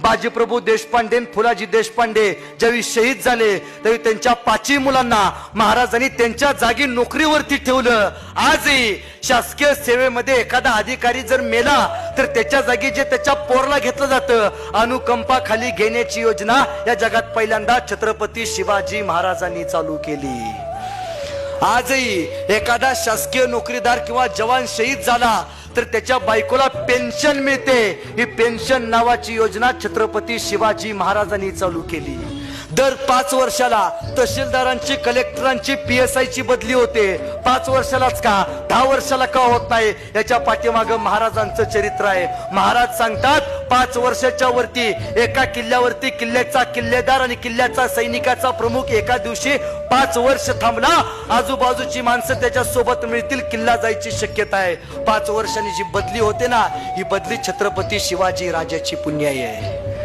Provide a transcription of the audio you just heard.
बाजीप्रभू देशपांडे फुलाजी देशपांडे ज्यावेळी शहीद झाले त्यावेळी त्यांच्या 5 मुलांना महाराजांनी त्यांच्या जागी नोकरीवरती ठेवलं. आजही शासकीय सेवेमध्ये एखादा अधिकारी जर मेला तर त्याच्या जागी जे त्याच्या पोरला घेतलं जातं अनुकंपा खाली घेण्याची योजना या जगात पहिल्यांदा छत्रपती शिवाजी महाराजांनी चालू केली. आजही एखादा शासकीय नोकरीदार किंवा जवान शहीद झाला तर त्याच्या बायकोला पेन्शन मिळते. ही पेन्शन नावाची योजना छत्रपती शिवाजी महाराजांनी चालू केली. दर 5 वर्षाला तहसीलदारांची कलेक्टरांची PSI ची बदली होते. 5 वर्षालाच का 10 वर्षाला का होत नाही याच्या पाठीमागे महाराजांचं चरित्र आहे. महाराज सांगतात 5 वर्षाच्या वरती एका किल्ल्यावरती किल्ल्याचा किल्लेदार आणि किल्ल्याचा सैनिकाचा प्रमुख एका दिवशी 5 वर्ष थांबला आजूबाजूची माणसं त्याच्या सोबत मिळतील किल्ला जायची शक्यता आहे. 5 वर्षांनी जी बदली होते ना ही बदली छत्रपती शिवाजी राजाची पुण्याई आहे.